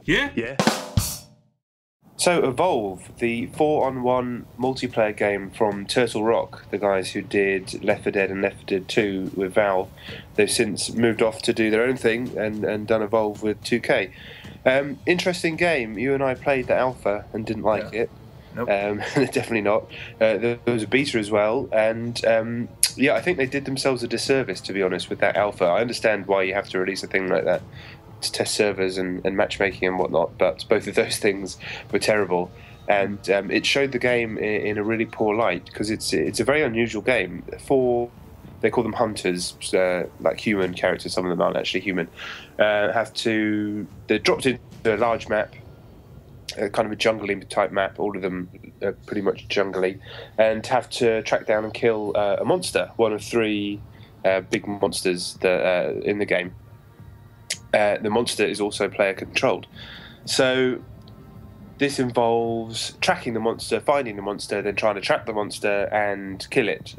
Yeah? Yeah. So Evolve, the 4-on-1 multiplayer game from Turtle Rock, the guys who did Left 4 Dead and Left 4 Dead 2 with Valve, they've since moved off to do their own thing and done Evolve with 2K. Interesting game. You and I played the alpha and didn't like it. Nope. Definitely not. There was a beta as well, and I think they did themselves a disservice, to be honest, with that alpha. I understand why you have to release a thing like that to test servers and matchmaking and whatnot, but both of those things were terrible, and it showed the game in a really poor light, because it's a very unusual game. They call them hunters, like human characters. Some of them aren't actually human. They're dropped into a large map, kind of a jungly type map. All of them are pretty much jungly, and have to track down and kill a monster, one of 3 big monsters that in the game. The monster is also player controlled, so this involves tracking the monster, finding the monster, then trying to trap the monster and kill it.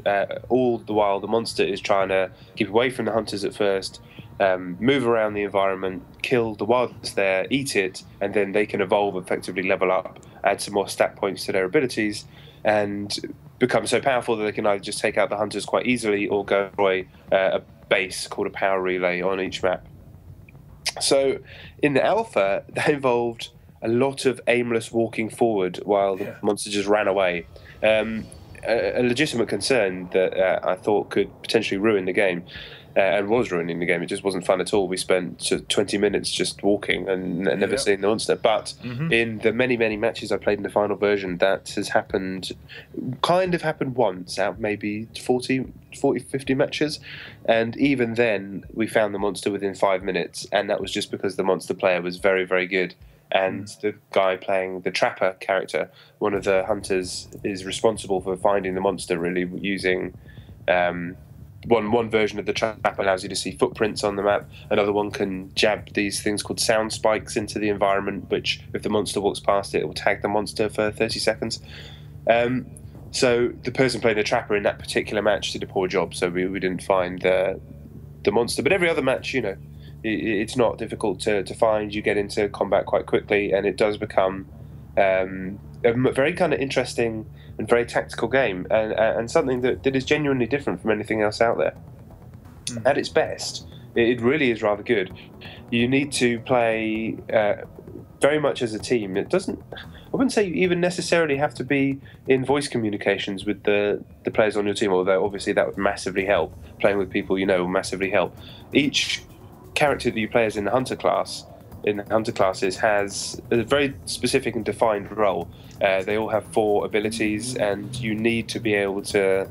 All the while the monster is trying to keep away from the hunters at first, move around the environment, kill the wild that's there, eat it, and then they can evolve, effectively level up, add some more stat points to their abilities, and become so powerful that they can either just take out the hunters quite easily or go away a base called a power relay on each map. So in the alpha, that involved a lot of aimless walking forward while the monster just ran away. A legitimate concern that I thought could potentially ruin the game, and was ruining the game. It just wasn't fun at all. We spent 20 minutes just walking and never seeing the monster. But in the many, many matches I played in the final version, that has happened once out of maybe 40, 50 matches. And even then, we found the monster within 5 minutes. And that was just because the monster player was very, very good. And the guy playing the trapper character, one of the hunters, is responsible for finding the monster, really, using... One version of the trap allows you to see footprints on the map. Another one can jab these things called sound spikes into the environment, which, if the monster walks past it, it will tag the monster for 30 seconds. So the person playing the trapper in that particular match did a poor job, so we didn't find the monster. But every other match, it's not difficult to find. You get into combat quite quickly, and it does become a very kind of interesting and very tactical game, and something that is genuinely different from anything else out there. At its best, it really is rather good. You need to play very much as a team. I wouldn't say you even necessarily have to be in voice communications with the players on your team, although obviously that would massively help. Playing with people will massively help. Each character that you play as in the hunter classes has a very specific and defined role. They all have 4 abilities, and you need to be able to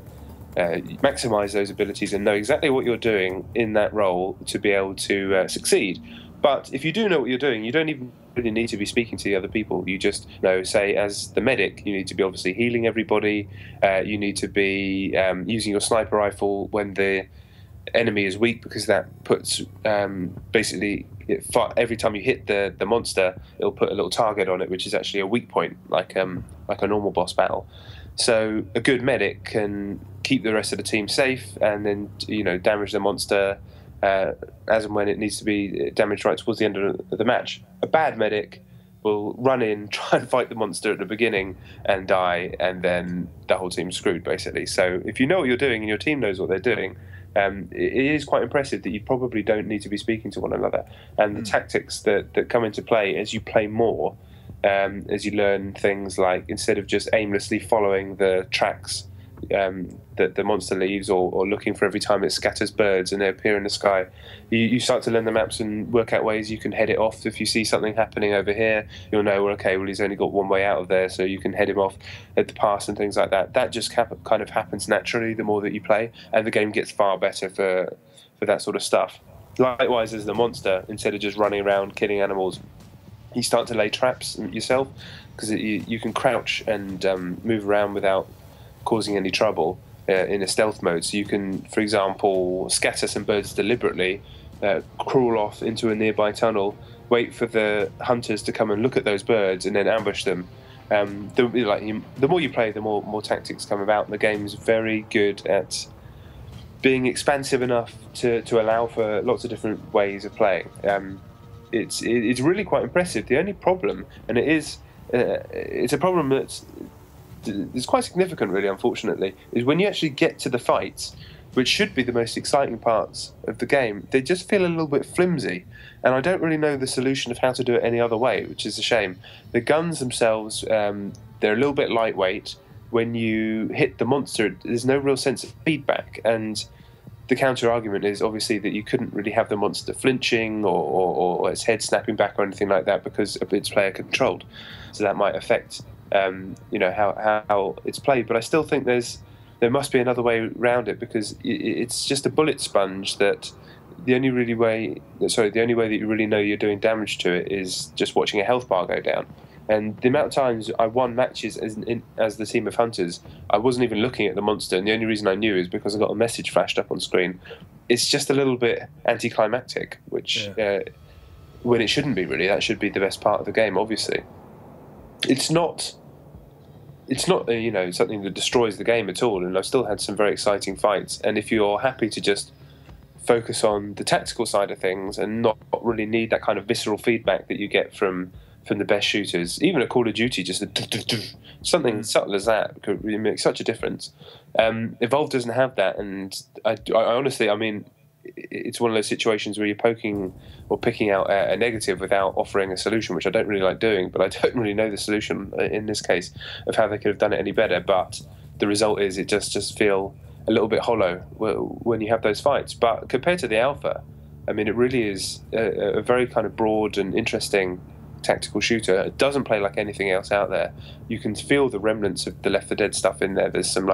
maximize those abilities and know exactly what you're doing in that role to be able to succeed. But if you do know what you're doing, you don't even really need to be speaking to the other people. You just know, say, as the medic, you need to be obviously healing everybody. You need to be using your sniper rifle when the enemy is weak, because that puts basically every time you hit the monster, it'll put a little target on it, which is actually a weak point, like a normal boss battle. So a good medic can keep the rest of the team safe, and then damage the monster as and when it needs to be damaged right towards the end of the match. A bad medic will run in, try and fight the monster at the beginning and die, and then the whole team's screwed, basically. So if you know what you're doing and your team knows what they're doing, it is quite impressive that you probably don't need to be speaking to one another. And the tactics that come into play as you play more, as you learn things like, instead of just aimlessly following the tracks that the monster leaves, or looking for every time it scatters birds and they appear in the sky, you start to learn the maps and work out ways you can head it off. If you see something happening over here, you'll know, he's only got one way out of there, so you can head him off at the pass and things like that. That just kind of happens naturally the more that you play, and the game gets far better for that sort of stuff. Likewise, as the monster, instead of just running around killing animals, you start to lay traps yourself, because you can crouch and move around without causing any trouble in a stealth mode. So you can, for example, scatter some birds deliberately, crawl off into a nearby tunnel, wait for the hunters to come and look at those birds, and then ambush them. The more you play, the more tactics come about. The game's very good at being expansive enough to allow for lots of different ways of playing. it's really quite impressive. The only problem, and it's a problem that's quite significant, really, unfortunately, is when you actually get to the fights, which should be the most exciting parts of the game, they just feel a little bit flimsy. And I don't really know the solution of how to do it any other way, which is a shame. The guns themselves, they're a little bit lightweight. When you hit the monster, there's no real sense of feedback. And the counter-argument is obviously that you couldn't really have the monster flinching or its head snapping back or anything like that because it's player-controlled. So that might affect how it's played. But I still think there must be another way around it, because it's just a bullet sponge that the only way that you really know you're doing damage to it is just watching a health bar go down. And the amount of times I won matches as the team of hunters, I wasn't even looking at the monster, and the only reason I knew is because I got a message flashed up on screen. It's just a little bit anticlimactic, which when it shouldn't be, really. That should be the best part of the game, obviously. It's not something that destroys the game at all, and I've still had some very exciting fights. And if you're happy to just focus on the tactical side of things and not really need that kind of visceral feedback that you get from the best shooters, even a Call of Duty, just something subtle as that could really make such a difference. Evolve doesn't have that, and I honestly, I mean, it's one of those situations where you're poking or picking out a negative without offering a solution, which I don't really like doing, but I don't really know the solution in this case of how they could have done it any better. But the result is it just feel a little bit hollow when you have those fights. But compared to the alpha, I mean, it really is a very kind of broad and interesting tactical shooter. It doesn't play like anything else out there. You can feel the remnants of the Left 4 Dead stuff in there. There's some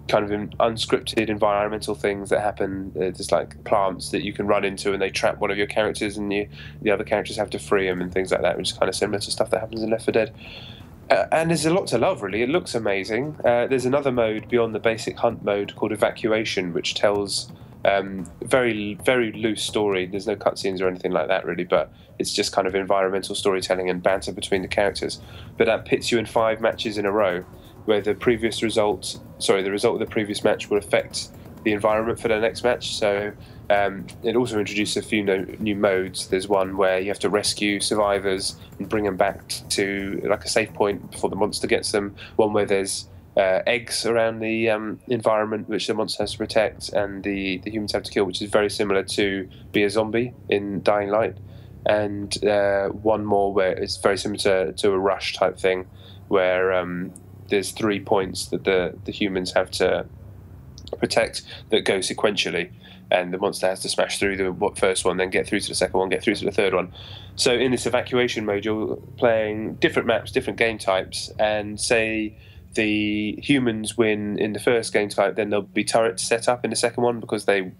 kind of unscripted environmental things that happen. There's like plants that you can run into and they trap one of your characters, and the other characters have to free them and things like that, which is kind of similar to stuff that happens in Left 4 Dead. And there's a lot to love, really. It looks amazing. There's another mode beyond the basic hunt mode called Evacuation, which tells very, very loose story. There's no cutscenes or anything like that, really, but it's just kind of environmental storytelling and banter between the characters. But that pits you in 5 matches in a row, where the result of the previous match will affect the environment for the next match. So it also introduced a few new modes. There's one where you have to rescue survivors and bring them back to like a safe point before the monster gets them. One where there's eggs around the environment which the monster has to protect and the humans have to kill, which is very similar to Be a Zombie in Dying Light. And one more where it's very similar to a Rush type thing, where there's 3 points that the humans have to protect that go sequentially, and the monster has to smash through the first one, then get through to the second one, get through to the third one. So in this evacuation mode, you're playing different maps, different game types, and say the humans win in the first game type, then there'll be turrets set up in the second one because they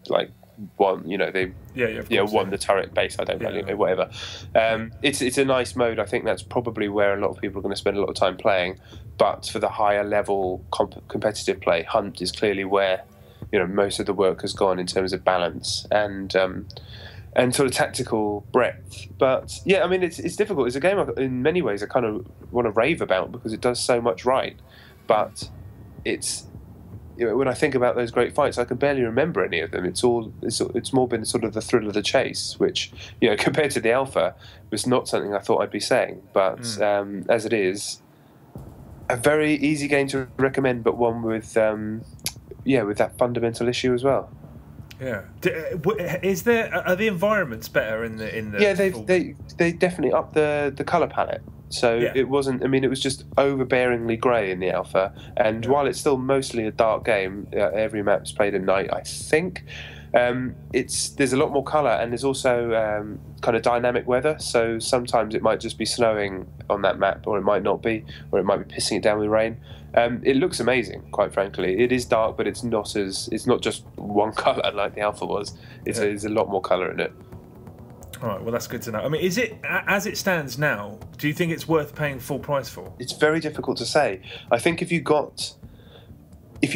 won the turret base. I don't know, whatever. It's a nice mode. I think that's probably where a lot of people are going to spend a lot of time playing. But for the higher level competitive play, Hunt is clearly where most of the work has gone in terms of balance and sort of tactical breadth. But yeah, I mean, it's difficult. It's a game in many ways I kind of want to rave about because it does so much right. But it's when I think about those great fights, I can barely remember any of them. It's more been sort of the thrill of the chase, which compared to the alpha was not something I thought I'd be saying. But as it is, a very easy game to recommend, but one with that fundamental issue as well. Yeah. Are the environments better in the? Yeah, they definitely upped the colour palette. So it wasn't. I mean, it was just overbearingly grey in the alpha. And while it's still mostly a dark game, every map's played at night, I think. There's a lot more colour, and there's also kind of dynamic weather. So sometimes it might just be snowing on that map, or it might not be, or it might be pissing it down with rain. It looks amazing, quite frankly. It is dark, but it's not just one colour like the alpha was. There's a lot more colour in it. All right, well, that's good to know. I mean, is it, as it stands now, do you think it's worth paying full price for? It's very difficult to say. I think if you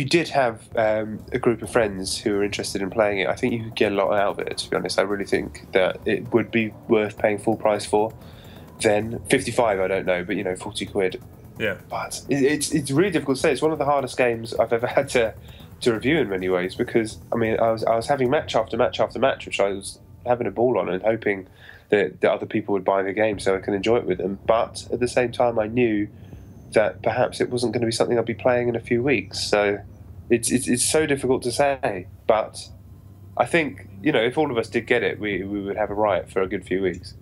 did have a group of friends who were interested in playing it, I think you could get a lot out of it, to be honest. I really think that it would be worth paying full price for. Then 55, I don't know, but 40 quid. Yeah. But it's really difficult to say. It's one of the hardest games I've ever had to review in many ways, because I mean I was having match after match after match, which I was having a ball on and hoping that other people would buy the game so I can enjoy it with them. But at the same time, I knew that perhaps it wasn't going to be something I'd be playing in a few weeks. So it's so difficult to say. But I think, if all of us did get it, we would have a riot for a good few weeks.